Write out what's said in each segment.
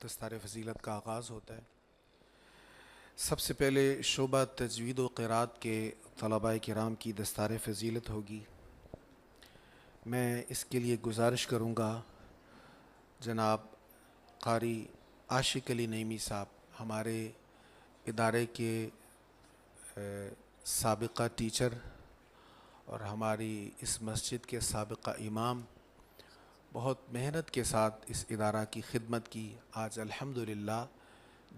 دستار فضیلت کا آغاز ہوتا ہے۔ سب سے پہلے شعبہ تجوید و قرات کے طلباء کرام کی دستار فضیلت ہوگی۔ میں اس کے لیے گزارش کروں گا جناب قاری عاشق علی نعیمی صاحب، ہمارے ادارے کے سابقہ ٹیچر اور ہماری اس مسجد کے سابقہ امام، بہت محنت کے ساتھ اس ادارہ کی خدمت کی، آج الحمدللہ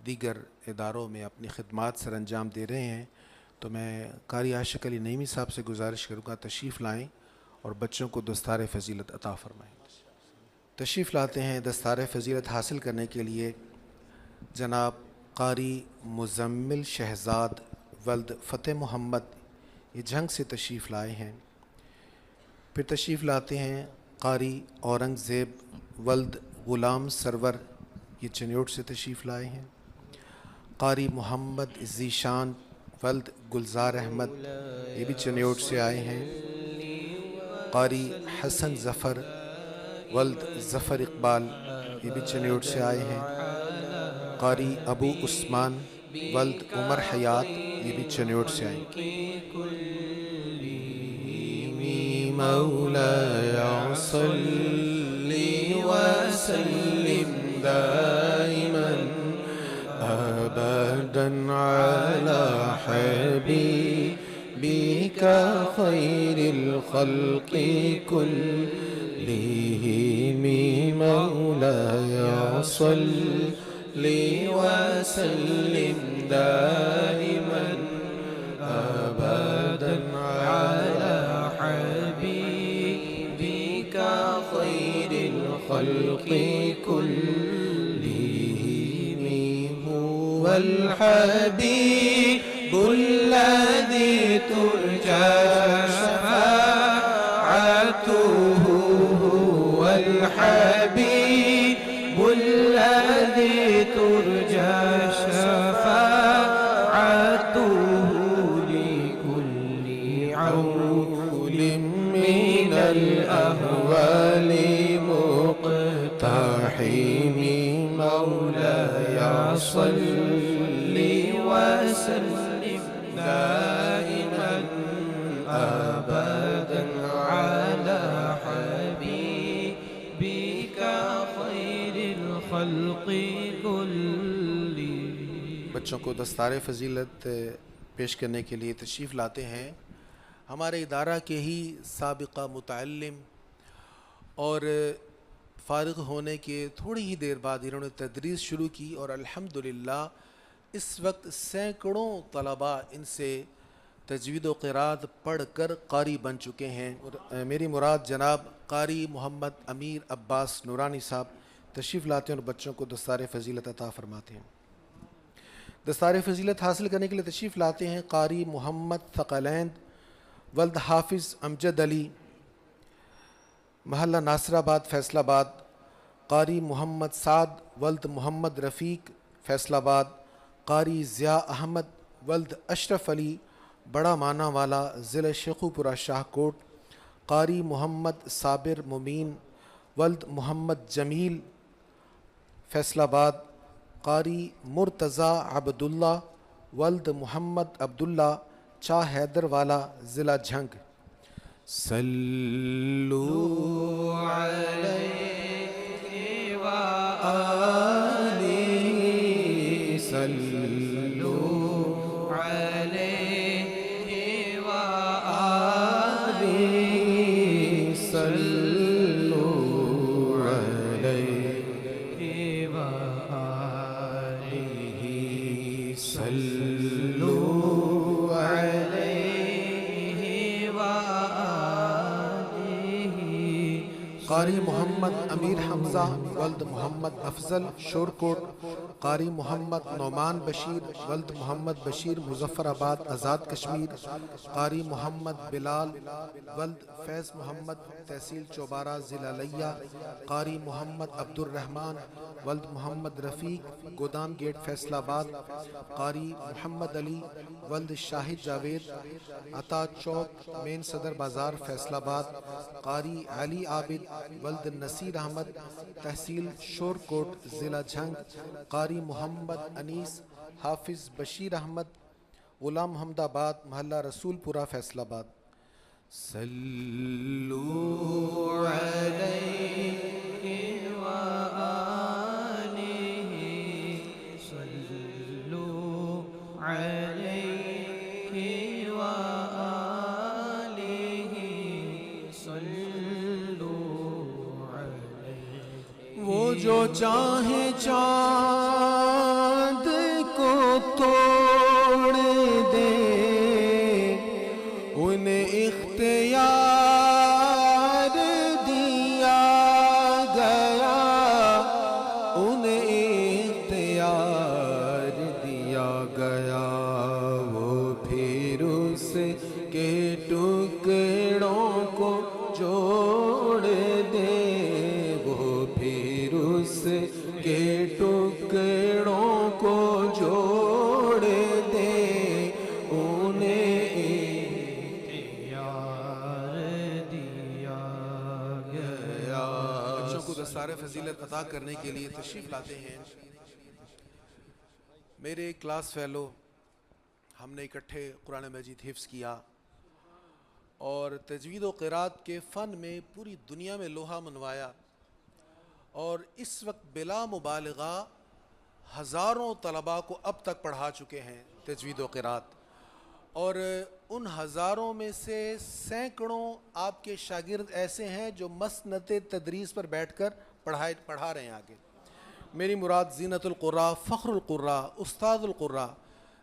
دیگر اداروں میں اپنی خدمات سر انجام دے رہے ہیں۔ تو میں قاری عاشق علی نعیمی صاحب سے گزارش کروں گا تشریف لائیں اور بچوں کو دستار فضیلت عطا فرمائیں۔ تشریف لاتے ہیں دستار فضیلت حاصل کرنے کے لیے جناب قاری مزمل شہزاد ولد فتح محمد، یہ جھنگ سے تشریف لائے ہیں۔ پھر تشریف لاتے ہیں قاری اورنگ زیب ولد غلام سرور، یہ چنیوٹ سے تشریف لائے ہیں۔ قاری محمد ذیشان ولد گلزار احمد، یہ بھی چنیوٹ سے آئے ہیں۔ قاری حسن ظفر ولد ظفر اقبال، یہ بھی چنیوٹ سے آئے ہیں۔ قاری ابو عثمان ولد عمر حیات، یہ بھی چنیوٹ سے آئے ہیں۔ مولاي صل وسلم دائما أبدا على حبيبك خير الخلق كلهم مولاي صل وسلم دائما أبدا على حبيبك خير الخلق كلهم هو الحبيب الذي ترجى شفاعته، هو الحبيب الذي ترجى شفاعته لكل عول من الأهوال مقتحم مولاي صل وسلم دائما أبدا على حبيبك خير الخلق كلهم۔ بچوں کو دستار فضیلت پیش کرنے کے لیے تشریف لاتے ہیں ہمارے ادارہ کے ہی سابقہ متعلم، اور فارغ ہونے کے تھوڑی ہی دیر بعد انہوں نے تدریس شروع کی، اور الحمدللہ اس وقت سینکڑوں طلباء ان سے تجوید و قرات پڑھ کر قاری بن چکے ہیں۔ اور میری مراد جناب قاری محمد امیر عباس نورانی صاحب تشریف لاتے ہیں اور بچوں کو دستار فضیلت عطا فرماتے ہیں۔ دستار فضیلت حاصل کرنے کے لیے تشریف لاتے ہیں قاری محمد ثقلین ولد حافظ امجد علی، محلہ ناصر آباد فیصل آباد۔ قاری محمد سعد ولد محمد رفیق فیصل آباد۔ قاری ضیاء احمد ولد اشرف علی بڑا مانا والا ضلع شیخوپورہ شاہ کوٹ۔ قاری محمد صابر ممین ولد محمد جمیل فیصل آباد۔ قاری مرتضیٰ عبداللہ ولد محمد عبداللہ چاہ حیدر والا ضلع جھنگ۔ صلو علیہ وآلہ، صلو علیہ وآلہ، صلو علیہ وآلہ، صلو قاری محمد امیر حمزہ ولد محمد افضل شورکوٹ۔ قاری محمد نعمان بشیر ولد محمد بشیر مظفر آباد آزاد کشمیر۔ قاری محمد بلال ولد فیض محمد تحصیل چوبارہ ضلع لیہ۔ قاری محمد عبد الرحمن ولد محمد رفیق گودام گیٹ فیصل آباد۔ قاری محمد علی ولد شاہد جاوید عطا چوک مین صدر بازار فیصل آباد۔ قاری علی عابد ولد نصیر احمد تحصیل تحصیل شورکوٹ ضلع جھنگ قاری محمد انیس حافظ بشیر احمد غلام محمد آباد محلہ رسول پورہ فیصل آباد۔ صلو علیہ وآلہ صلو علیہ وآلہ صلو علیہ۔ وہ جو چاہے چاند کو توڑ دے انہیں اختیار دیا گیا، انہیں اختیار دیا گیا۔ وہ پھر اس کے ٹکڑوں کو جوڑ دے، وہ پھر اس کے ٹکڑوں کو جوڑ دے، دستار فضیلت عطا کرنے کے لیے تشریف لاتے ہیں میرے کلاس فیلو۔ ہم نے اکٹھے قرآن مجید حفظ کیا اور تجوید و قرات کے فن میں پوری دنیا میں لوہا منوایا، اور اس وقت بلا مبالغہ ہزاروں طلباء کو اب تک پڑھا چکے ہیں تجوید و قرات، اور ان ہزاروں میں سے سینکڑوں آپ کے شاگرد ایسے ہیں جو مسند تدریس پر بیٹھ کر پڑھا رہے ہیں آگے۔ میری مراد زینت القراء، فخر القراء، استاد القراء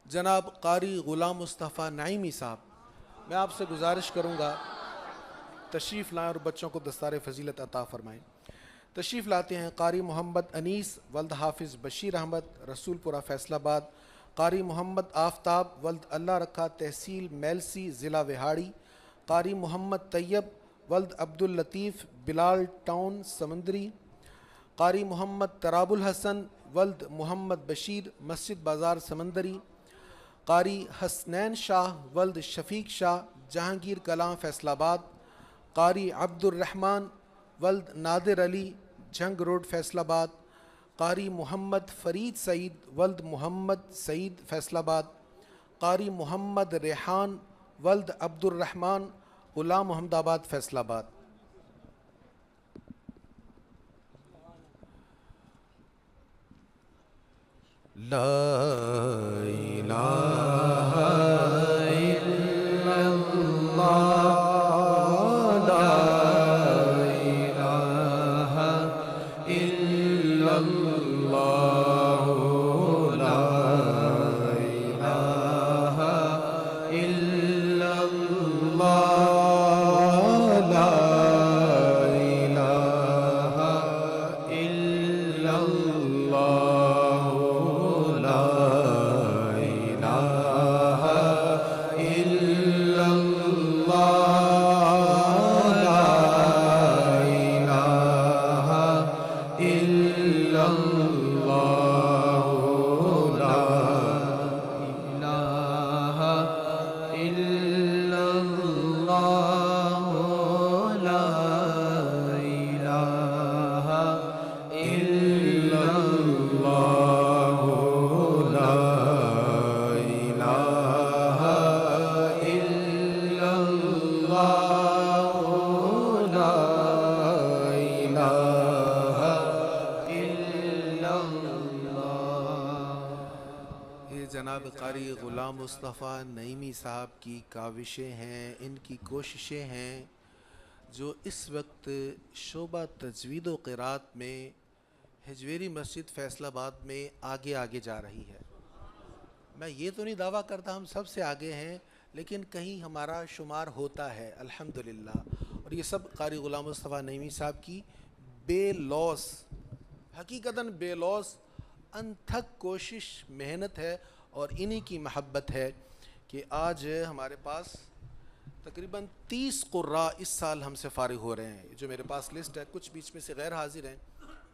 جناب قاری غلام مصطفیٰ نعیمی صاحب، میں آپ سے گزارش کروں گا تشریف لائیں اور بچوں کو دستار فضیلت عطا فرمائیں۔ تشریف لاتے ہیں قاری محمد انیس ولد حافظ بشیر احمد رسول پورہ فیصل آباد، قاری محمد آفتاب ولد اللہ رکھا تحصیل میلسی ضلع وہاڑی، قاری محمد طیب ولد عبداللطیف بلال ٹاؤن سمندری، قاری محمد تراب الحسن ولد محمد بشیر مسجد بازار سمندری، قاری حسنین شاہ ولد شفیق شاہ جہانگیر کلاں فیصل آباد، قاری عبد الرحمن ولد نادر علی جھنگ روڈ فیصل آباد، قاری محمد فرید سعید ولد محمد سعید فیصل آباد، قاری محمد ریحان ولد عبد الرحمن غلام محمد آباد فیصل آباد۔ لا الہ الا اللہ لا الہ الا اللہ لا الہ الا اللہ لا الہ الا اللہ لا الہ الا اللہ لا الہ الا اللہ لا الہ الا اللہ لا الہ الا اللہ لا الہ الا اللہ لا الہ الا اللہ۔ یہ جناب قاری غلام مصطفیٰ نعیمی صاحب کی کاوشیں ہیں، ان کی کوششیں ہیں جو اس وقت شعبہ تجوید و قرات میں ہجویری مسجد فیصل آباد میں آگے آگے جا رہی ہے۔ میں یہ تو نہیں دعویٰ کرتا ہم سب سے آگے ہیں، لیکن کہیں ہمارا شمار ہوتا ہے الحمدللہ، اور یہ سب قاری غلام مصطفیٰ نعیمی صاحب کی بے لوث، حقیقتاً بے لوث انتھک کوشش محنت ہے، اور انہی کی محبت ہے کہ آج ہمارے پاس تقریباً 30 قراء اس سال ہم سے فارغ ہو رہے ہیں۔ جو میرے پاس لسٹ ہے، کچھ بیچ میں سے غیر حاضر ہیں،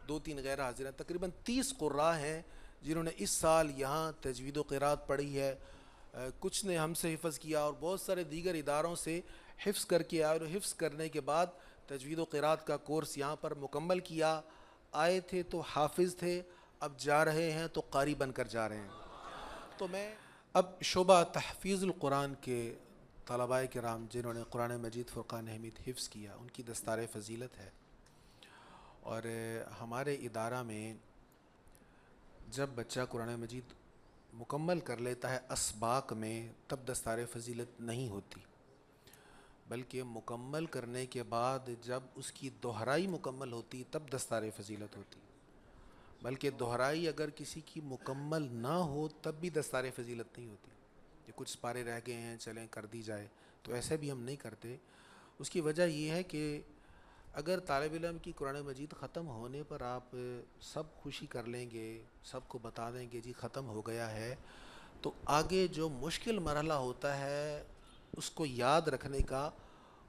2-3 غیر حاضر ہیں، تقریباً 30 قراء ہیں جنہوں نے اس سال یہاں تجوید و قرات پڑھی ہے۔ کچھ نے ہم سے حفظ کیا اور بہت سارے دیگر اداروں سے حفظ کر کے آئے، اور حفظ کرنے کے بعد تجوید و قرات کا کورس یہاں پر مکمل کیا۔ آئے تھے تو حافظ تھے، اب جا رہے ہیں تو قاری بن کر جا رہے ہیں۔ تو میں اب شعبہ تحفیظ القرآن کے طلباء کرام جنہوں نے قرآن مجید فرقان حمید حفظ کیا، ان کی دستار فضیلت ہے۔ اور ہمارے ادارہ میں جب بچہ قرآن مجید مکمل کر لیتا ہے اسباق میں، تب دستار فضیلت نہیں ہوتی، بلکہ مکمل کرنے کے بعد جب اس کی دہرائی مکمل ہوتی تب دستار فضیلت ہوتی، بلکہ دہرائی اگر کسی کی مکمل نہ ہو تب بھی دستار فضیلت نہیں ہوتی کہ کچھ سپارے رہ گئے ہیں چلیں کر دی جائے، تو ایسے بھی ہم نہیں کرتے۔ اس کی وجہ یہ ہے کہ اگر طالب علم کی قرآن مجید ختم ہونے پر آپ سب خوشی کر لیں گے، سب کو بتا دیں گے جی ختم ہو گیا ہے، تو آگے جو مشکل مرحلہ ہوتا ہے اس کو یاد رکھنے کا،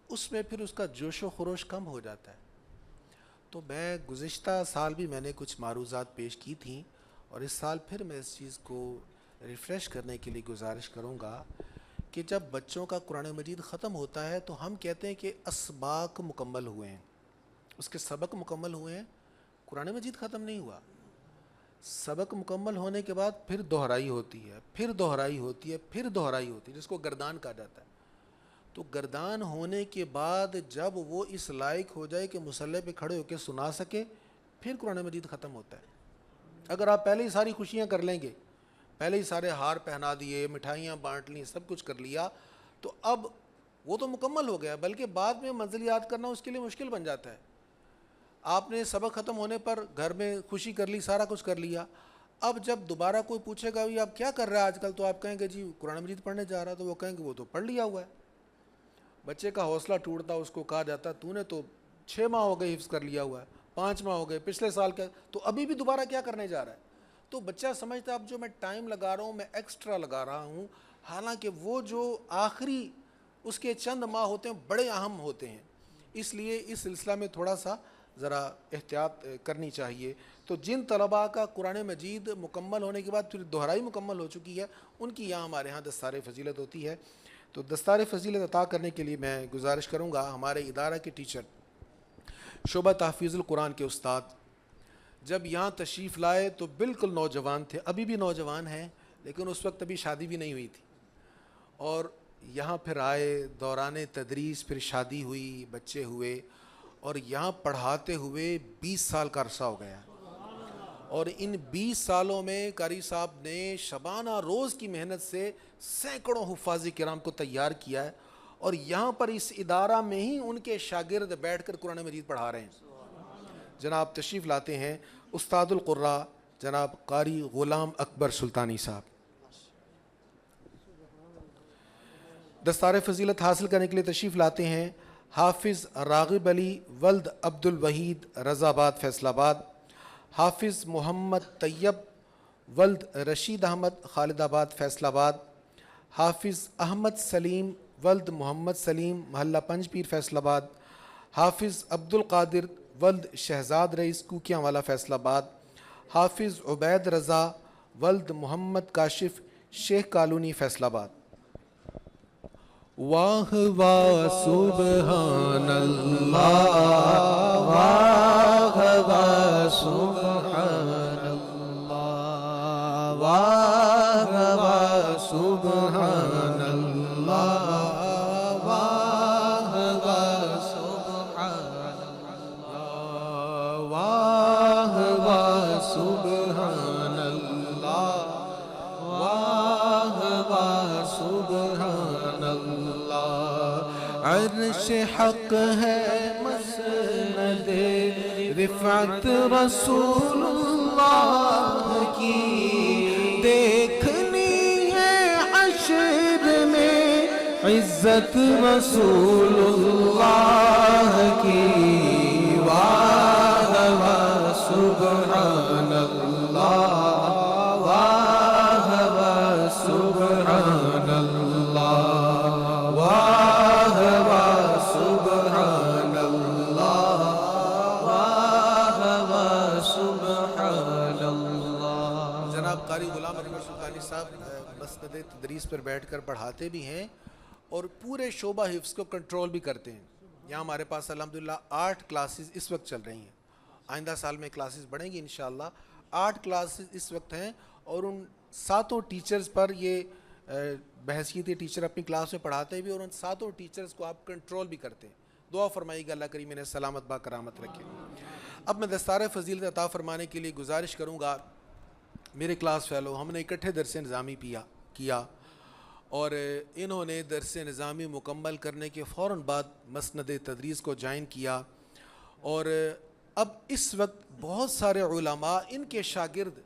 اس میں پھر اس کا جوش و خروش کم ہو جاتا ہے۔ تو میں گزشتہ سال بھی میں نے کچھ معروضات پیش کی تھیں، اور اس سال پھر میں اس چیز کو ریفریش کرنے کے لیے گزارش کروں گا کہ جب بچوں کا قرآن مجید ختم ہوتا ہے تو ہم کہتے ہیں کہ اسباق مکمل ہوئے ہیں، اس کے سبق مکمل ہوئے ہیں، قرآن مجید ختم نہیں ہوا۔ سبق مکمل ہونے کے بعد پھر دہرائی ہوتی ہے، پھر دہرائی ہوتی ہے، پھر دہرائی ہوتی ہے، جس کو گردان کہا جاتا ہے۔ تو گردان ہونے کے بعد جب وہ اس لائق ہو جائے کہ مصلی پہ کھڑے ہو کے سنا سکے، پھر قرآن مجید ختم ہوتا ہے۔ اگر آپ پہلے ہی ساری خوشیاں کر لیں گے، پہلے ہی سارے ہار پہنا دیے، مٹھائیاں بانٹ لیں، سب کچھ کر لیا، تو اب وہ تو مکمل ہو گیا، بلکہ بعد میں منزل یاد کرنا اس کے لیے مشکل بن جاتا ہے۔ آپ نے سبق ختم ہونے پر گھر میں خوشی کر لی، سارا کچھ کر لیا، اب جب دوبارہ کوئی پوچھے گا بھی آپ کیا کر رہے ہیں آج کل، تو آپ کہیں گے جی قرآن مجید پڑھنے جا رہا، تو وہ کہیں گے وہ تو پڑھ لیا ہوا ہے۔ بچے کا حوصلہ ٹوٹتا، اس کو کہا جاتا تو نے تو 6 ماہ ہو گئے حفظ کر لیا ہوا ہے، 5 ماہ ہو گئے، پچھلے سال کا، تو ابھی بھی دوبارہ کیا کرنے جا رہا ہے؟ تو بچہ سمجھتا اب جو میں ٹائم لگا رہا ہوں میں ایکسٹرا لگا رہا ہوں، حالانکہ وہ جو آخری اس کے چند ماہ ہوتے ہیں بڑے اہم ہوتے ہیں۔ اس لیے اس سلسلہ میں تھوڑا سا ذرا احتیاط کرنی چاہیے۔ تو جن طلباء کا قرآن مجید مکمل ہونے کے بعد پھر دہرائی مکمل ہو چکی ہے، ان کی یہاں ہمارے ہاں دستار فضیلت ہوتی ہے۔ تو دستار فضیلت عطا کرنے کے لیے میں گزارش کروں گا ہمارے ادارہ کے ٹیچر شعبہ تحفیظ القرآن کے استاد جب یہاں تشریف لائے تو بالکل نوجوان تھے، ابھی بھی نوجوان ہیں، لیکن اس وقت ابھی شادی بھی نہیں ہوئی تھی، اور یہاں پھر آئے، دوران تدریس پھر شادی ہوئی، بچے ہوئے، اور یہاں پڑھاتے ہوئے 20 سال کا عرصہ ہو گیا۔ اور ان 20 سالوں میں قاری صاحب نے شبانہ روز کی محنت سے سینکڑوں حفاظ کرام کو تیار کیا ہے، اور یہاں پر اس ادارہ میں ہی ان کے شاگرد بیٹھ کر قرآن مجید پڑھا رہے ہیں۔ جناب تشریف لاتے ہیں استاد القراء جناب قاری غلام اکبر سلطانی صاحب۔ دستار فضیلت حاصل کرنے کے لیے تشریف لاتے ہیں حافظ راغب علی ولد عبد الوحید رضا آباد فیصل آباد، حافظ محمد طیب ولد رشید احمد خالد آباد فیصل آباد، حافظ احمد سلیم ولد محمد سلیم محلہ پنج پیر فیصل آباد، حافظ عبد القادر ولد شہزاد رئیس کوکیاں والا فیصل آباد، حافظ عبید رضا ولد محمد کاشف شیخ کالونی فیصل آباد۔ واہ واہ سبحان اللہ، واہ واہ سبحان اللہ، واہ واہ سبحان اللہ، واہ واہ سبحان اللہ، واہ واہ سبحان اللہ، واہ واہ سبحان اللہ۔ عرش حق ہے مسند رفعت رسول اللہ کی، دیکھنی ہے حشر میں عزت رسول اللہ کی، واہ واہ سبحان اللہ، واہ واہ سبحان اللہ، واہ واہ سبحان اللہ، واہ واہ سبحان اللہ۔ جناب قاری غلام اکبر سلطانی صاحب مسند تدریس پر بیٹھ کر پڑھاتے بھی ہیں اور پورے شعبہ حفظ کو کنٹرول بھی کرتے ہیں۔ یہاں ہمارے پاس الحمدللہ 8 کلاسز اس وقت چل رہی ہیں، آئندہ سال میں کلاسز بڑھیں گی انشاءاللہ. 8 کلاسز اس وقت ہیں اور ان 7 ٹیچرز پر یہ بحیثیت ٹیچر اپنی کلاس میں پڑھاتے بھی اور ان 7 ٹیچرز کو آپ کنٹرول بھی کرتے ہیں. دعا فرمائیے گا اللہ کریم انہیں سلامت با کرامت رکھے. اب میں دستار فضیلت عطا فرمانے کے لیے گزارش کروں گا. میرے کلاس فیلو ہم نے اکٹھے درس نظامی کیا اور انہوں نے درس نظامی مکمل کرنے کے فوراً بعد مسند تدریس کو جوائن کیا اور اب اس وقت بہت سارے علماء ان کے شاگرد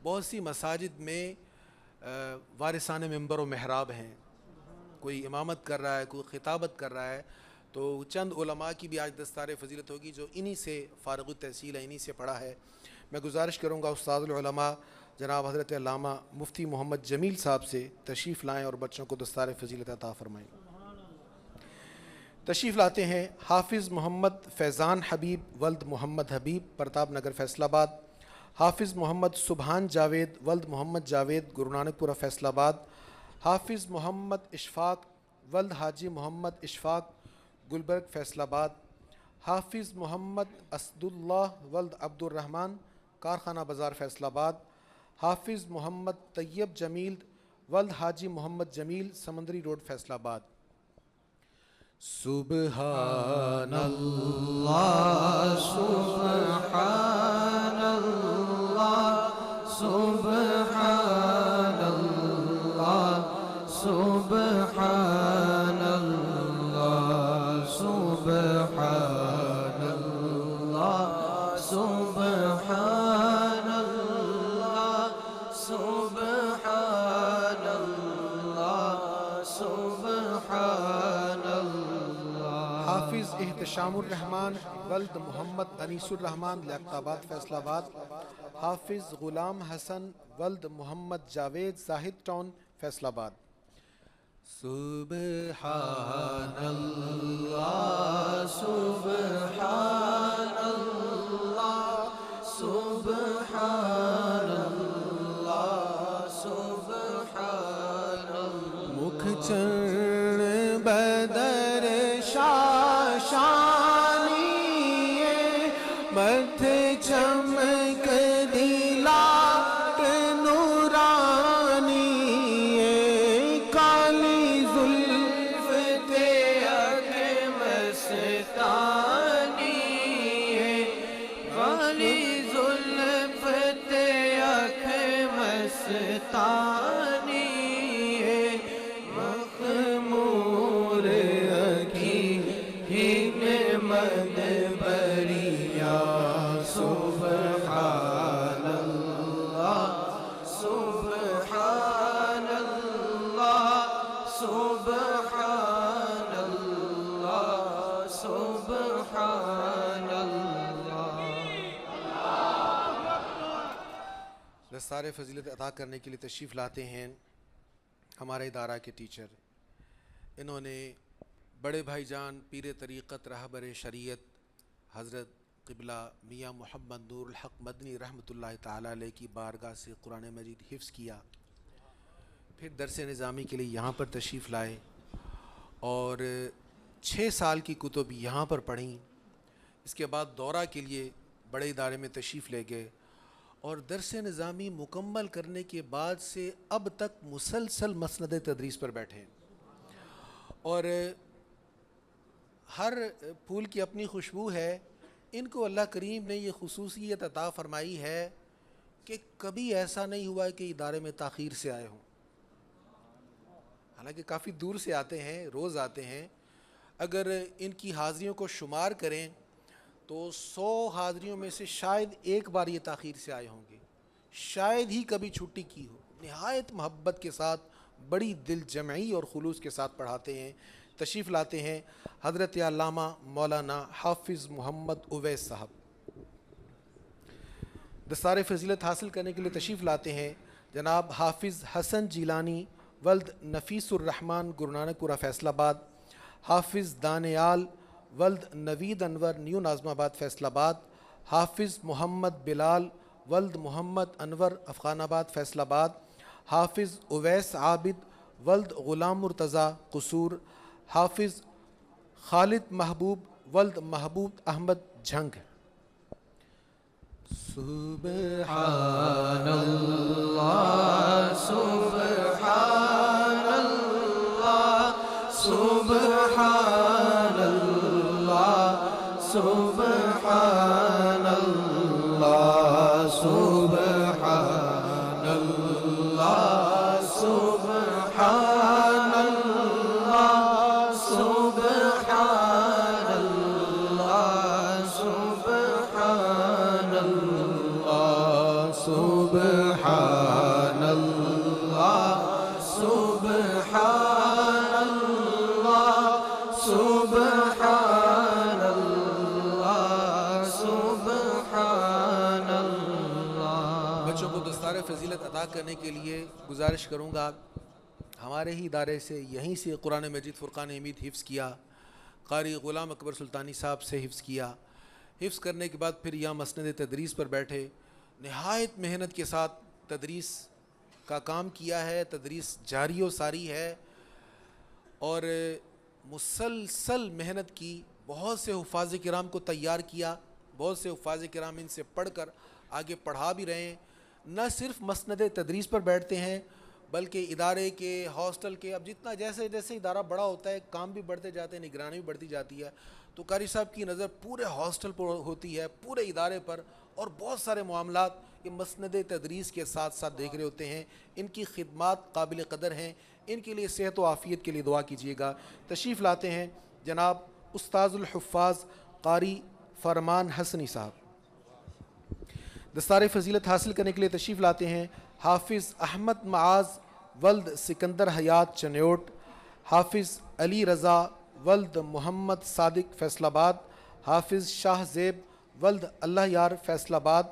بہت سی مساجد میں وارثان ممبر و محراب ہیں. کوئی امامت کر رہا ہے, کوئی خطابت کر رہا ہے. تو چند علماء کی بھی آج دستار فضیلت ہوگی جو انہی سے فارغ التحصیل ہے, انہی سے پڑھا ہے. میں گزارش کروں گا استاد العلماء جناب حضرت علامہ مفتی محمد جمیل صاحب سے تشریف لائیں اور بچوں کو دستار فضیلت عطا فرمائیں. تشریف لاتے ہیں حافظ محمد فیضان حبیب ولد محمد حبیب پرتاب نگر فیصل آباد. حافظ محمد سبحان جاوید ولد محمد جاوید گرو نانک پورہ فیصل آباد. حافظ محمد اشفاق ولد حاجی محمد اشفاق گلبرگ فیصل آباد. حافظ محمد اسد اللہ ولد عبد الرحمن کارخانہ بازار فیصل آباد. حافظ محمد طیب جمیل ولد حاجی محمد جمیل سمندری روڈ فیصل آباد. سبحان اللہ سبحان اللہ سبحان اللہ سبحان اللہ سبحان اللہ سبحان اللہ سبحان اللہ سبحان اللہ. حافظ احتشام الرحمن ولد محمد انیس الرحمن لیاقت آباد فیصل آباد. حافظ غلام حسن ولد محمد جاوید زاہد ٹاؤن فیصل آباد. سبحان اللہ سبحان اللہ سبحان اللہ سبحان اللہ. مکھ چرن بدر شاشانی متھے چمک دلاٹ نورانی کالی زلف تے اک مستانی کالی زلف تے اک مستانی مخمور اکھی ہن مد بریا سبحان اللہ سبحان اللہ سبحان اللہ سبحان اللہ. دستار فضیلت عطا کرنے کے لیے تشریف لاتے ہیں ہمارے ادارہ کے ٹیچر. انہوں نے بڑے بھائی جان پیر طریقت رہبر شریعت حضرت قبلہ میاں محمد نور الحق مدنی رحمۃ اللہ تعالیٰ علیہ کی بارگاہ سے قرآن مجید حفظ کیا. پھر درس نظامی کے لیے یہاں پر تشریف لائے اور 6 سال کی کتب یہاں پر پڑھیں. اس کے بعد دورہ کے لیے بڑے ادارے میں تشریف لے گئے اور درس نظامی مکمل کرنے کے بعد سے اب تک مسلسل مسند تدریس پر بیٹھے اور ہر پھول کی اپنی خوشبو ہے. ان کو اللہ کریم نے یہ خصوصیت عطا فرمائی ہے کہ کبھی ایسا نہیں ہوا کہ ادارے میں تاخیر سے آئے ہوں. حالانکہ کافی دور سے آتے ہیں, روز آتے ہیں. اگر ان کی حاضریوں کو شمار کریں تو 100 حاضریوں میں سے شاید ایک بار یہ تاخیر سے آئے ہوں گے, شاید ہی کبھی چھٹی کی ہو. نہایت محبت کے ساتھ بڑی دل جمعی اور خلوص کے ساتھ پڑھاتے ہیں. تشریف لاتے ہیں حضرت علامہ مولانا حافظ محمد اویس صاحب. دستار فضیلت حاصل کرنے کے لیے تشریف لاتے ہیں جناب حافظ حسن جیلانی ولد نفیس الرحمن گرو نانک پورہ فیصل آباد. حافظ دانیال ولد نوید انور نیو ناظم آباد فیصل آباد. حافظ محمد بلال ولد محمد انور افغان آباد فیصل آباد. حافظ اویس عابد ولد غلام مرتضی قصور. حافظ خالد محبوب ولد محبوب Ahmad Jhang. Subhanallah, Subhanallah, Subhanallah, Subhanallah, Subhanallah, Subhanallah, Subhanallah, Subhanallah, Subhanallah, Subhanallah, Subhanallah, Subhanallah. بچوں کو دستار فضیلت عطا کرنے کے لیے گزارش کروں گا، ہمارے ہی ادارے سے یہیں سے قرآن مجید فرقان حمید حفظ کیا، قاری غلام اکبر سلطانی صاحب سے حفظ کیا، حفظ کرنے کے بعد پھر یہاں مسند تدریس پر بیٹھے، نہایت محنت کے ساتھ تدریس کا کام کیا ہے، تدریس جاری و ساری ہے، اور مسلسل محنت کی، بہت سے حفاظ کرام کو تیار کیا، بہت سے حفاظ کرام ان سے پڑھ کر آگے پڑھا بھی رہے ہیں، نہ صرف مسند تدریس پر بیٹھتے ہیں بلکہ ادارے کے، ہاسٹل کے، اب جتنا جیسے جیسے ادارہ بڑا ہوتا ہے کام بھی بڑھتے جاتے ہیں، نگرانی بھی بڑھتی جاتی ہے، تو قاری صاحب کی نظر پورے ہاسٹل پر ہوتی ہے، پورے ادارے پر، اور بہت سارے معاملات یہ مسند تدریس کے ساتھ ساتھ دیکھ رہے ہوتے ہیں۔ ان کی خدمات قابل قدر ہیں، ان کے لیے صحت و عافیت کے لیے دعا کیجیے گا۔ تشریف لاتے ہیں جناب استاذ الحفاظ قاری فرمان حسنی صاحب۔ دستار فضیلت حاصل کرنے کے لیے تشریف لاتے ہیں حافظ احمد معاذ ولد سکندر حیات چنیوٹ، حافظ علی رضا ولد محمد صادق فیصل آباد، حافظ شاہ زیب ولد اللہ یار فیصل آباد،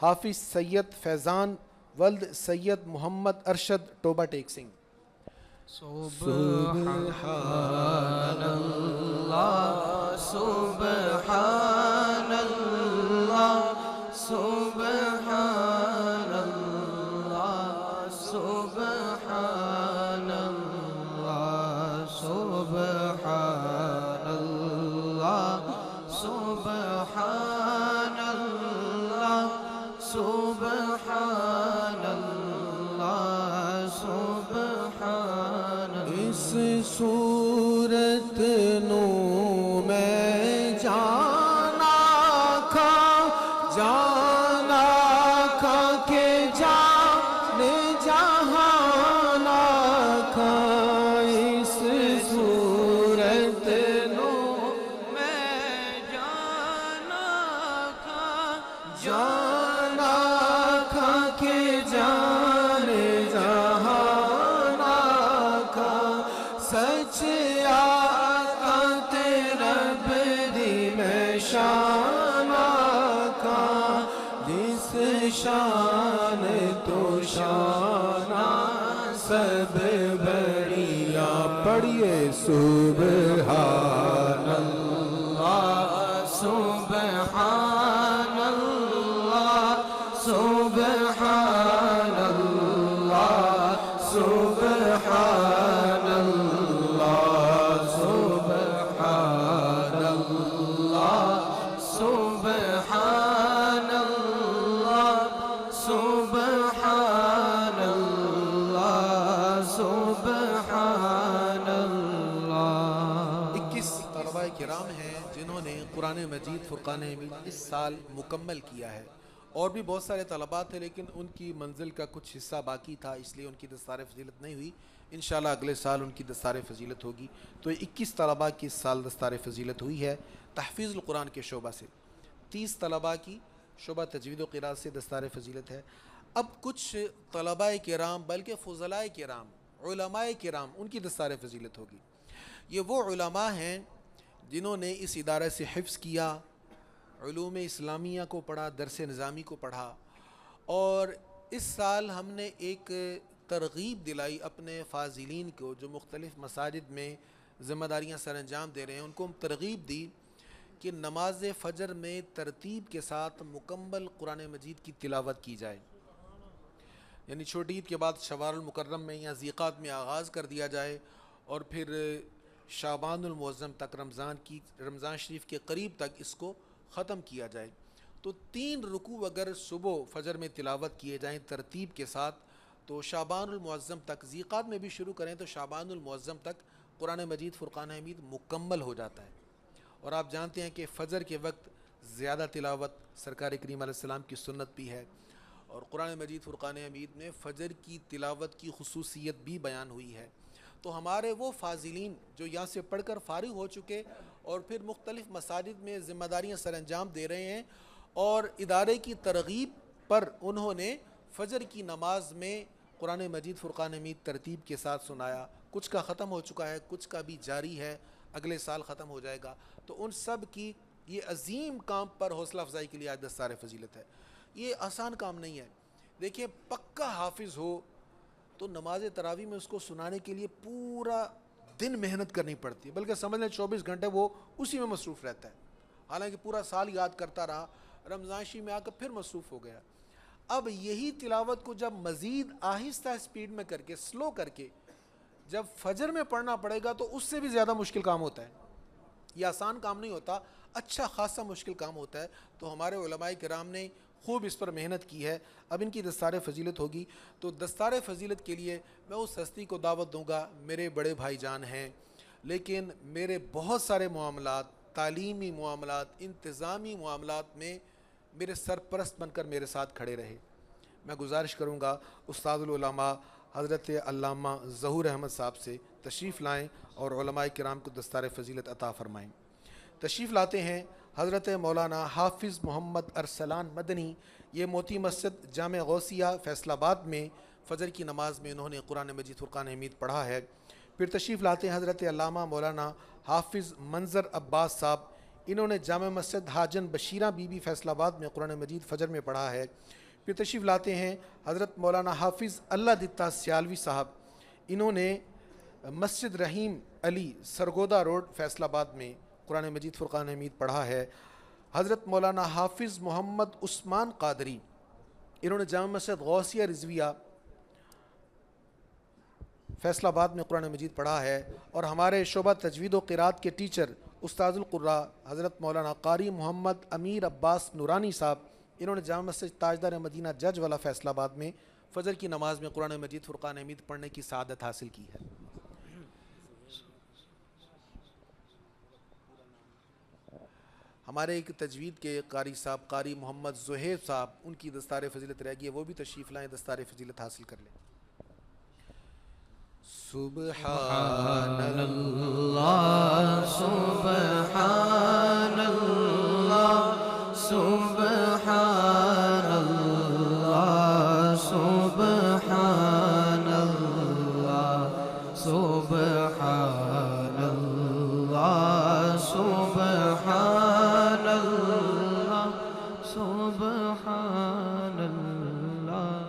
حافظ سید فیضان ولد سید محمد ارشد ٹوبہ ٹیک Singh. Subhanallah, Subhanallah, Subhanallah, Subhanallah, Subhanallah, Subhanallah, Subhanallah, Subhanallah. اس صورت نو میں جانا کھا کہ جانے جہانا کھا، اس صورت نو میں جانا کھا کہ جانے جہانا کھا، سچ آقا تیرا بدی میں شان آقا، جس شان تو شان سب بڑیا، پڑھیے سبحان اللہ، سبحان اللہ، سبحان اللہ، سبحان اللہ، سبحان اللہ، سبحان اللہ، سبحان اللہ، سبحان اللہ۔ 21 طلباء کرام ہیں جنہوں نے قرآن مجید فرقان حمید اس سال مکمل کیا ہے، اور بھی بہت سارے طلباء تھے لیکن ان کی منزل کا کچھ حصہ باقی تھا، اس لیے ان کی دستار فضیلت نہیں ہوئی۔ انشاءاللہ اگلے سال ان کی دستار فضیلت ہوگی۔ تو 21 طلباء کی اس سال دستار فضیلت ہوئی ہے تحفیظ القرآن کے شعبہ سے، 30 طلباء کی شعبہ تجوید و قراءت سے دستار فضیلت ہے۔ اب کچھ طلباء کرام بلکہ فضلاء کرام، علماء کرام، ان کی دستار فضیلت ہوگی۔ یہ وہ علماء ہیں جنہوں نے اس ادارے سے حفظ کیا، علوم اسلامیہ کو پڑھا، درس نظامی کو پڑھا، اور اس سال ہم نے ایک ترغیب دلائی اپنے فاضلین کو جو مختلف مساجد میں ذمہ داریاں سر انجام دے رہے ہیں، ان کو ہم ترغیب دی کہ نماز فجر میں ترتیب کے ساتھ مکمل قرآن مجید کی تلاوت کی جائے، یعنی چھوٹی عید کے بعد شوال المکرم میں یا ذیقات میں آغاز کر دیا جائے، اور پھر شعبان المعظم تک، رمضان شریف کے قریب تک اس کو ختم کیا جائے۔ تو 3 رکوع اگر صبح فجر میں تلاوت کیے جائیں ترتیب کے ساتھ تو شعبان المعظم تک، ذیقات میں بھی شروع کریں تو شعبان المعظم تک قرآن مجید فرقان حمید مکمل ہو جاتا ہے۔ اور آپ جانتے ہیں کہ فجر کے وقت زیادہ تلاوت سرکار کریم علیہ السلام کی سنت بھی ہے، اور قرآن مجید فرقان حمید میں فجر کی تلاوت کی خصوصیت بھی بیان ہوئی ہے۔ تو ہمارے وہ فاضلین جو یہاں سے پڑھ کر فارغ ہو چکے اور پھر مختلف مساجد میں ذمہ داریاں سر انجام دے رہے ہیں، اور ادارے کی ترغیب پر انہوں نے فجر کی نماز میں قرآن مجید فرقان حمید ترتیب کے ساتھ سنایا، کچھ کا ختم ہو چکا ہے، کچھ کا بھی جاری ہے، اگلے سال ختم ہو جائے گا۔ تو ان سب کی یہ عظیم کام پر حوصلہ افزائی کے لیے آج دستار فضیلت ہے۔ یہ آسان کام نہیں ہے۔ دیکھیں پکا حافظ ہو تو نماز تراویح میں اس کو سنانے کے لیے پورا دن محنت کرنی پڑتی ہے، بلکہ سمجھ لیں 24 گھنٹے وہ اسی میں مصروف رہتا ہے، حالانکہ پورا سال یاد کرتا رہا، رمضان شریف میں آ کر پھر مصروف ہو گیا۔ اب یہی تلاوت کو جب مزید آہستہ سپیڈ میں کر کے، سلو کر کے جب فجر میں پڑھنا پڑے گا تو اس سے بھی زیادہ مشکل کام ہوتا ہے۔ یہ آسان کام نہیں ہوتا، اچھا خاصا مشکل کام ہوتا ہے۔ تو ہمارے علماء کرام نے خوب اس پر محنت کی ہے۔ اب ان کی دستار فضیلت ہوگی، تو دستار فضیلت کے لیے میں اس ہستی کو دعوت دوں گا، میرے بڑے بھائی جان ہیں، لیکن میرے بہت سارے معاملات، تعلیمی معاملات، انتظامی معاملات میں میرے سرپرست بن کر میرے ساتھ کھڑے رہے۔ میں گزارش کروں گا استاد العلماء حضرت علامہ ظہور احمد صاحب سے تشریف لائیں اور علماء کرام کو دستار فضیلت عطا فرمائیں۔ تشریف لاتے ہیں حضرت مولانا حافظ محمد ارسلان مدنی، یہ موتی مسجد جامع غوثیہ فیصل آباد میں فجر کی نماز میں انہوں نے قرآن مجید فرقان حمید پڑھا ہے۔ پھر تشریف لاتے ہیں حضرت علامہ مولانا حافظ منظر عباس صاحب، انہوں نے جامع مسجد حاجن بشیرہ بی بی فیصل آباد میں قرآن مجید فجر میں پڑھا ہے۔ پھر تشریف لاتے ہیں حضرت مولانا حافظ اللہ دتا سیالوی صاحب، انہوں نے مسجد رحیم علی سرگودا روڈ فیصل آباد میں قرآن مجید فرقان حمید پڑھا ہے۔ حضرت مولانا حافظ محمد عثمان قادری، انہوں نے جامع مسجد غوثیہ رضویہ فیصل آباد میں قرآن مجید پڑھا ہے۔ اور ہمارے شعبہ تجوید و قرات کے ٹیچر استاذ القراء حضرت مولانا قاری محمد امیر عباس نورانی صاحب، انہوں نے جامع مسجد تاجدار مدینہ جج والا فیصل آباد میں فجر کی نماز میں قرآن مجید فرقان حمید پڑھنے کی سعادت حاصل کی ہے۔ ہمارے ایک تجوید کے قاری صاحب قاری محمد زہیب صاحب، ان کی دستار فضیلت رہ گئی ہے، وہ بھی تشریف لائیں، دستار فضیلت حاصل کر لیں۔ سبحان اللہ سبحان اللہ سبحان اللہ سبحان اللہ سبحان اللہ سبحان اللہ سبحان اللہ۔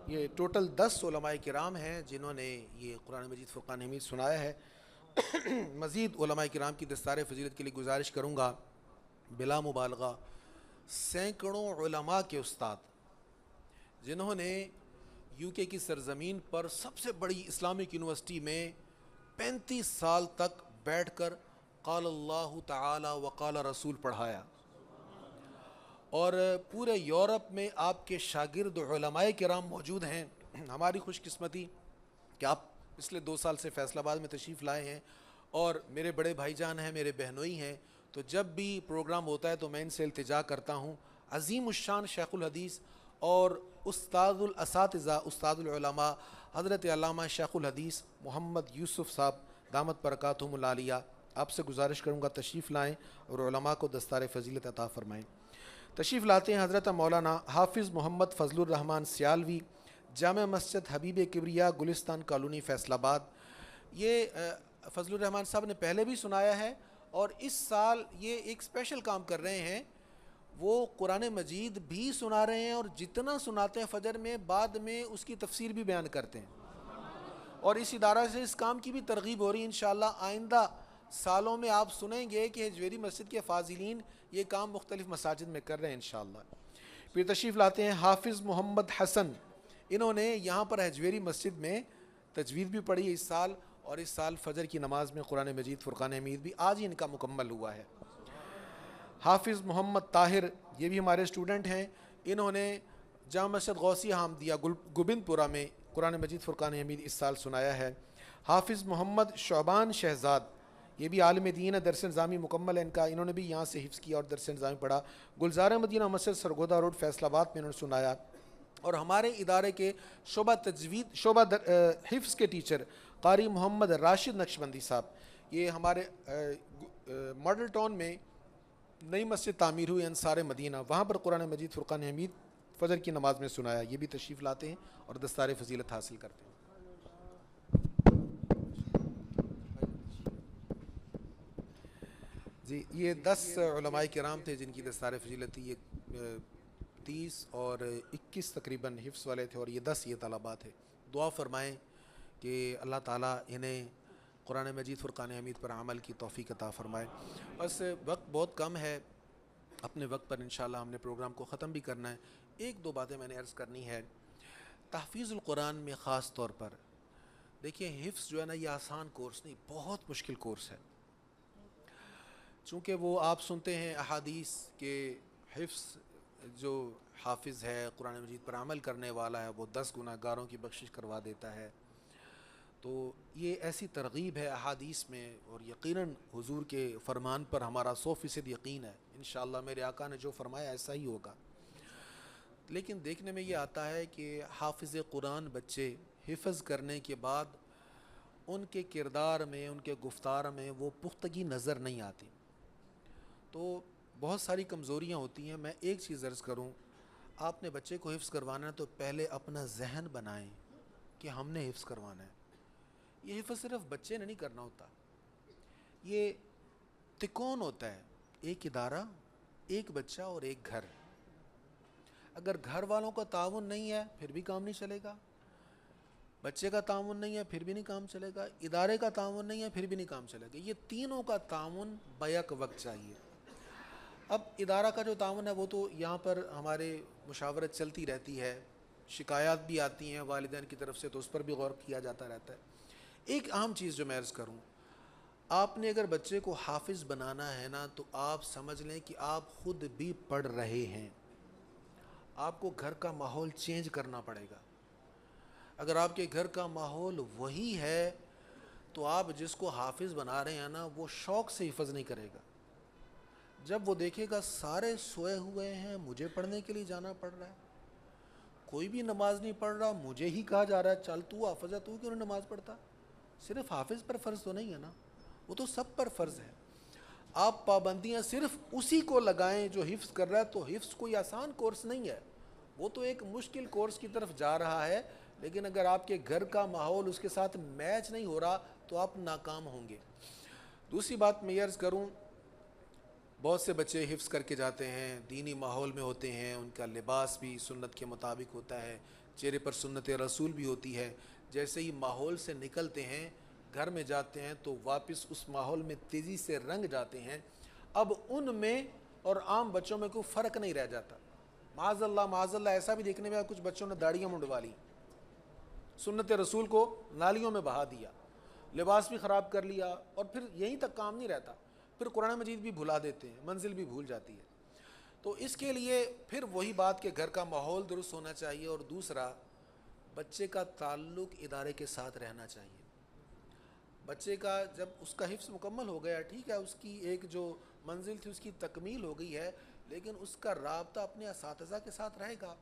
یہ ٹوٹل 10 علماء کرام ہیں جنہوں نے یہ قرآن مجید فرقان حمید سنایا ہے۔ مزید علماء کرام کی دستار فضیلت کے لیے گزارش کروں گا، بلا مبالغہ سینکڑوں علماء کے استاد جنہوں نے یو کے کی سرزمین پر سب سے بڑی اسلامک یونیورسٹی میں 35 سال تک بیٹھ کر قال اللہ تعالی وقال رسول پڑھایا، اور پورے یورپ میں آپ کے شاگرد علماء کرام موجود ہیں۔ ہماری خوش قسمتی کہ آپ پچھلے 2 سال سے فیصل آباد میں تشریف لائے ہیں، اور میرے بڑے بھائی جان ہیں، میرے بہنوئی ہیں، تو جب بھی پروگرام ہوتا ہے تو میں ان سے التجا کرتا ہوں، عظیم الشان شیخ الحدیث اور استاد الاساتذہ استاد العلماء حضرت علامہ شیخ الحدیث محمد یوسف صاحب دامت برکاتہم العالیہ، آپ سے گزارش کروں گا تشریف لائیں اور علماء کو دستار فضیلت عطا فرمائیں۔ تشریف لاتے ہیں حضرت مولانا حافظ محمد فضل الرحمن سیالوی، جامع مسجد حبیب کبریا گلستان کالونی فیصل آباد۔ یہ فضل الرحمن صاحب نے پہلے بھی سنایا ہے، اور اس سال یہ ایک اسپیشل کام کر رہے ہیں، وہ قرآن مجید بھی سنا رہے ہیں، اور جتنا سناتے ہیں فجر میں بعد میں اس کی تفسیر بھی بیان کرتے ہیں، اور اس ادارہ سے اس کام کی بھی ترغیب ہو رہی ہے۔ انشاءاللہ آئندہ سالوں میں آپ سنیں گے کہ ہجویری مسجد کے فاضلین یہ کام مختلف مساجد میں کر رہے ہیں انشاءاللہ۔ پھر تشریف لاتے ہیں حافظ محمد حسن، انہوں نے یہاں پر ہجویری مسجد میں تجوید بھی پڑھی ہے اس سال، اور اس سال فجر کی نماز میں قرآن مجید فرقان حمید بھی آج ہی ان کا مکمل ہوا ہے۔ حافظ محمد طاہر یہ بھی ہمارے اسٹوڈنٹ ہیں، انہوں نے جامع مسجد غوثیہ حامدیہ گوبند پورہ میں قرآن مجید فرقان حمید اس سال سنایا ہے۔ حافظ محمد شعبان شہزاد یہ بھی عالم دین ہے، درس نظامی مکمل ہے ان کا، انہوں نے بھی یہاں سے حفظ کیا اور درس نظامی پڑھا۔ گلزار مدینہ مسجد سرگودا روڈ فیصل آباد میں انہوں نے سنایا۔ اور ہمارے ادارے کے شعبہ حفظ کے ٹیچر قاری محمد راشد نقشبندی صاحب، یہ ہمارے ماڈل ٹاؤن میں نئی مسجد تعمیر ہوئی انصار مدینہ، وہاں پر قرآن مجید فرقان حمید فجر کی نماز میں سنایا، یہ بھی تشریف لاتے ہیں اور دستار فضیلت حاصل کرتے ہیں۔ جی یہ 10 علماء کرام تھے جن کی دستار فضیلت تھی، یہ 30 اور 21 تقریباً حفظ والے تھے اور یہ 10 یہ طلباء تھے۔ دعا فرمائیں کہ اللہ تعالیٰ انہیں قرآن مجید فرقان حمید پر عمل کی توفیق عطا فرمائے۔ بس وقت بہت کم ہے، اپنے وقت پر انشاءاللہ ہم نے پروگرام کو ختم بھی کرنا ہے۔ ایک دو باتیں میں نے عرض کرنی ہے۔ تحفیظ القرآن میں خاص طور پر دیکھیں، حفظ جو ہے نا یہ آسان کورس نہیں، بہت مشکل کورس ہے، چونکہ وہ آپ سنتے ہیں احادیث کے حفظ جو حافظ ہے قرآن مجید پر عمل کرنے والا ہے وہ 10 گناہ گاروں کی بخشش کروا دیتا ہے، تو یہ ایسی ترغیب ہے احادیث میں، اور یقیناً حضور کے فرمان پر ہمارا 100% یقین ہے، انشاءاللہ میرے آقا نے جو فرمایا ایسا ہی ہوگا۔ لیکن دیکھنے میں یہ آتا ہے کہ حافظ قرآن بچے حفظ کرنے کے بعد ان کے کردار میں، ان کے گفتار میں وہ پختگی نظر نہیں آتی، تو بہت ساری کمزوریاں ہوتی ہیں۔ میں ایک چیز عرض کروں، آپ نے بچے کو حفظ کروانا ہے تو پہلے اپنا ذہن بنائیں کہ ہم نے حفظ کروانا ہے۔ یہ حفظ صرف بچے نے نہیں کرنا ہوتا، یہ تکون ہوتا ہے، ایک ادارہ، ایک بچہ اور ایک گھر۔ اگر گھر والوں کا تعاون نہیں ہے پھر بھی کام نہیں چلے گا، بچے کا تعاون نہیں ہے پھر بھی نہیں کام چلے گا، ادارے کا تعاون نہیں ہے پھر بھی نہیں کام چلے گا، یہ تینوں کا تعاون بیک وقت چاہیے۔ اب ادارہ کا جو تعاون ہے وہ تو یہاں پر ہمارے مشاورت چلتی رہتی ہے، شکایات بھی آتی ہیں والدین کی طرف سے تو اس پر بھی غور کیا جاتا رہتا ہے۔ ایک اہم چیز جو میں عرض کروں، آپ نے اگر بچے کو حافظ بنانا ہے نا تو آپ سمجھ لیں کہ آپ خود بھی پڑھ رہے ہیں، آپ کو گھر کا ماحول چینج کرنا پڑے گا۔ اگر آپ کے گھر کا ماحول وہی ہے تو آپ جس کو حافظ بنا رہے ہیں نا وہ شوق سے حفظ نہیں کرے گا، جب وہ دیکھے گا سارے سوئے ہوئے ہیں، مجھے پڑھنے کے لیے جانا پڑ رہا ہے، کوئی بھی نماز نہیں پڑھ رہا، مجھے ہی کہا جا رہا ہے چل تو حافظ ہے، تو کیوں نہیں نماز پڑھتا؟ صرف حافظ پر فرض تو نہیں ہے نا، وہ تو سب پر فرض ہے۔ آپ پابندیاں صرف اسی کو لگائیں جو حفظ کر رہا ہے، تو حفظ کوئی آسان کورس نہیں ہے، وہ تو ایک مشکل کورس کی طرف جا رہا ہے، لیکن اگر آپ کے گھر کا ماحول اس کے ساتھ میچ نہیں ہو رہا تو آپ ناکام ہوں گے۔ دوسری بات میں یہ عرض کروں، بہت سے بچے حفظ کر کے جاتے ہیں، دینی ماحول میں ہوتے ہیں، ان کا لباس بھی سنت کے مطابق ہوتا ہے، چہرے پر سنت رسول بھی ہوتی ہے، جیسے ہی ماحول سے نکلتے ہیں گھر میں جاتے ہیں تو واپس اس ماحول میں تیزی سے رنگ جاتے ہیں، اب ان میں اور عام بچوں میں کوئی فرق نہیں رہ جاتا۔ معاذ اللہ ایسا بھی دیکھنے میں کچھ بچوں نے داڑیاں منڈوا لی، سنت رسول کو نالیوں میں بہا دیا، لباس بھی خراب کر لیا، اور پھر یہیں تک کام نہیں رہتا، پھر قرآن مجید بھی بھلا دیتے ہیں، منزل بھی بھول جاتی ہے۔ تو اس کے لیے پھر وہی بات کہ گھر کا ماحول درست ہونا چاہیے، اور دوسرا بچے کا تعلق ادارے کے ساتھ رہنا چاہیے۔ بچے کا جب اس کا حفظ مکمل ہو گیا، ٹھیک ہے، اس کی ایک جو منزل تھی اس کی تکمیل ہو گئی ہے، لیکن اس کا رابطہ اپنے اساتذہ کے ساتھ رہے گا،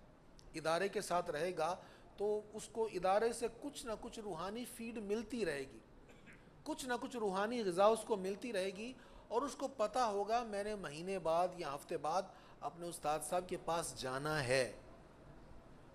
ادارے کے ساتھ رہے گا، تو اس کو ادارے سے کچھ نہ کچھ روحانی فیڈ ملتی رہے گی، کچھ نہ کچھ روحانی غذا اس کو ملتی رہے گی، اور اس کو پتہ ہوگا میں نے مہینے بعد یا ہفتے بعد اپنے استاد صاحب کے پاس جانا ہے،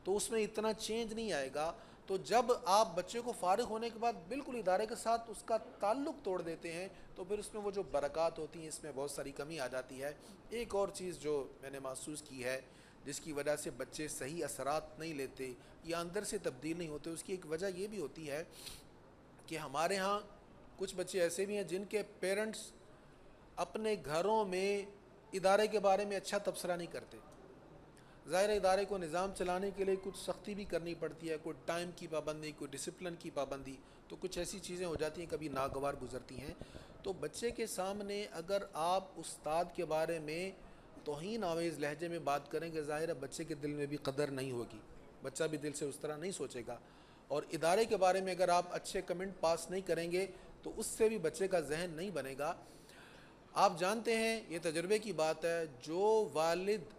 تو اس میں اتنا چینج نہیں آئے گا۔ تو جب آپ بچے کو فارغ ہونے کے بعد بالکل ادارے کے ساتھ اس کا تعلق توڑ دیتے ہیں تو پھر اس میں وہ جو برکات ہوتی ہیں اس میں بہت ساری کمی آ جاتی ہے۔ ایک اور چیز جو میں نے محسوس کی ہے جس کی وجہ سے بچے صحیح اثرات نہیں لیتے یا اندر سے تبدیل نہیں ہوتے، اس کی ایک وجہ یہ بھی ہوتی ہے کہ ہمارے ہاں کچھ بچے ایسے بھی ہیں جن کے پیرنٹس اپنے گھروں میں ادارے کے بارے میں اچھا تبصرہ نہیں کرتے، ظاہر ادارے کو نظام چلانے کے لیے کچھ سختی بھی کرنی پڑتی ہے، کوئی ٹائم کی پابندی، کوئی ڈسپلن کی پابندی، تو کچھ ایسی چیزیں ہو جاتی ہیں، کبھی ناگوار گزرتی ہیں۔ تو بچے کے سامنے اگر آپ استاد کے بارے میں توہین آمیز لہجے میں بات کریں گے، ظاہر ہے بچے کے دل میں بھی قدر نہیں ہوگی، بچہ بھی دل سے اس طرح نہیں سوچے گا۔ اور ادارے کے بارے میں اگر آپ اچھے کمنٹ پاس نہیں کریں گے تو اس سے بھی بچے کا ذہن نہیں بنے گا۔ آپ جانتے ہیں، یہ تجربے کی بات ہے، جو والد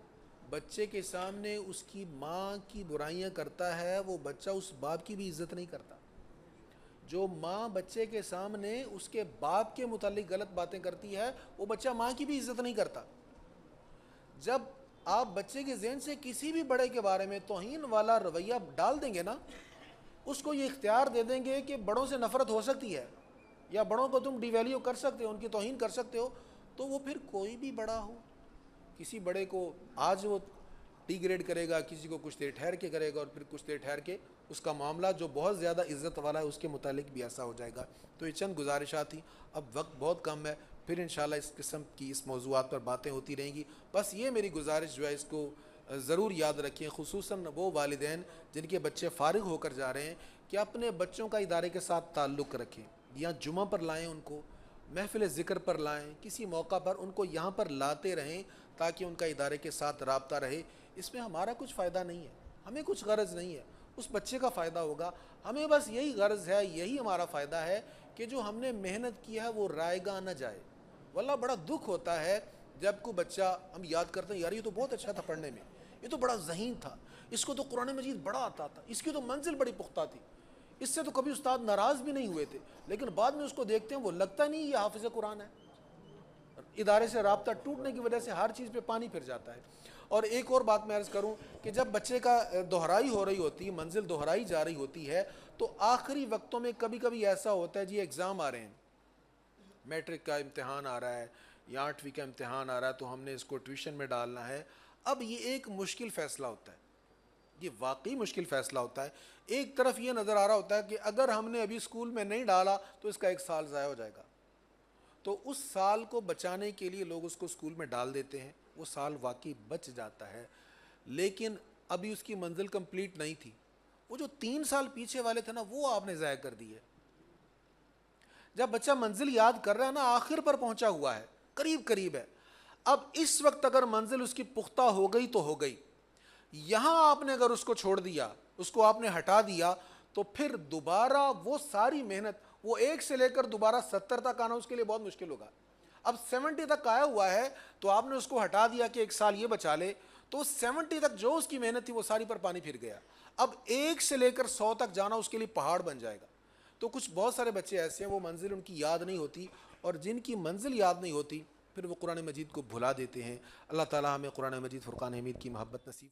بچے کے سامنے اس کی ماں کی برائیاں کرتا ہے وہ بچہ اس باپ کی بھی عزت نہیں کرتا۔ جو ماں بچے کے سامنے اس کے باپ کے متعلق غلط باتیں کرتی ہے وہ بچہ ماں کی بھی عزت نہیں کرتا۔ جب آپ بچے کے ذہن سے کسی بھی بڑے کے بارے میں توہین والا رویہ ڈال دیں گے نا، اس کو یہ اختیار دے دیں گے کہ بڑوں سے نفرت ہو سکتی ہے یا بڑوں کو تم ڈی ویلیو کر سکتے ہو، ان کی توہین کر سکتے ہو، تو وہ پھر کوئی بھی بڑا ہو، کسی بڑے کو آج وہ ڈی گریڈ کرے گا، کسی کو کچھ دیر ٹھہر کے کرے گا، اور پھر کچھ دیر ٹھہر کے اس کا معاملہ جو بہت زیادہ عزت والا ہے اس کے متعلق بھی ایسا ہو جائے گا۔ تو یہ چند گزارشات تھیں، اب وقت بہت کم ہے، پھر انشاءاللہ اس قسم کی اس موضوعات پر باتیں ہوتی رہیں گی۔ بس یہ میری گزارش جو ہے اس کو ضرور یاد رکھیں، خصوصاً وہ والدین جن کے بچے فارغ ہو کر جا رہے ہیں، کہ اپنے بچوں کا ادارے کے ساتھ تعلق رکھیں، یا جمعہ پر لائیں، ان کو محفل ذکر پر لائیں، کسی موقع پر ان کو یہاں پر لاتے رہیں تاکہ ان کا ادارے کے ساتھ رابطہ رہے۔ اس میں ہمارا کچھ فائدہ نہیں ہے، ہمیں کچھ غرض نہیں ہے، اس بچے کا فائدہ ہوگا، ہمیں بس یہی غرض ہے، یہی ہمارا فائدہ ہے کہ جو ہم نے محنت کی ہے وہ رائے گاہ نہ جائے۔ واللہ بڑا دکھ ہوتا ہے جب کوئی بچہ، ہم یاد کرتے ہیں یار یہ تو بہت اچھا تھا پڑھنے میں، یہ تو بڑا ذہین تھا، اس کو تو قرآن مجید بڑا آتا تھا، اس کی تو منزل بڑی پختہ تھی، اس سے تو کبھی استاد ناراض بھی نہیں ہوئے تھے، لیکن بعد میں اس کو دیکھتے ہیں وہ لگتا نہیں یہ حافظ قرآن ہے۔ ادارے سے رابطہ ٹوٹنے کی وجہ سے ہر چیز پہ پانی پھر جاتا ہے۔ اور ایک اور بات میں عرض کروں کہ جب بچے کا دہرائی ہو رہی ہوتی ہے، منزل دہرائی جا رہی ہوتی ہے، تو آخری وقتوں میں کبھی کبھی ایسا ہوتا ہے، جی ایگزام آ رہے ہیں، میٹرک کا امتحان آ رہا ہے یا 8ویں کا امتحان آ رہا ہے، تو ہم نے اس کو ٹیوشن میں ڈالنا ہے۔ اب یہ ایک مشکل فیصلہ ہوتا ہے، یہ واقعی مشکل فیصلہ ہوتا ہے۔ ایک طرف یہ نظر آ رہا ہوتا ہے کہ اگر ہم نے ابھی اسکول میں نہیں ڈالا تو اس کا 1 سال ضائع ہو جائے گا، تو اس سال کو بچانے کے لیے لوگ اس کو اسکول میں ڈال دیتے ہیں، وہ سال واقعی بچ جاتا ہے، لیکن ابھی اس کی منزل کمپلیٹ نہیں تھی، وہ جو 3 سال پیچھے والے تھے نا وہ آپ نے ضائع کر دی ہے۔ جب بچہ منزل یاد کر رہا ہے نا، آخر پر پہنچا ہوا ہے، قریب قریب ہے، اب اس وقت اگر منزل اس کی پختہ ہو گئی تو ہو گئی، یہاں آپ نے اگر اس کو چھوڑ دیا، اس کو آپ نے ہٹا دیا، تو پھر دوبارہ وہ ساری محنت، وہ 1 سے لے کر دوبارہ 70 تک آنا اس کے لیے بہت مشکل ہوگا۔ اب 70 تک آیا ہوا ہے تو آپ نے اس کو ہٹا دیا کہ 1 سال یہ بچا لے، تو 70 تک جو اس کی محنت تھی وہ ساری پر پانی پھر گیا۔ اب 1 سے لے کر 100 تک جانا اس کے لیے پہاڑ بن جائے گا۔ تو کچھ بہت سارے بچے ایسے ہیں وہ منزل ان کی یاد نہیں ہوتی، اور جن کی منزل یاد نہیں ہوتی پھر وہ قرآن مجید کو بھلا دیتے ہیں۔ اللہ تعالیٰ ہمیں قرآن مجید فرقان حمید کی محبت نصیب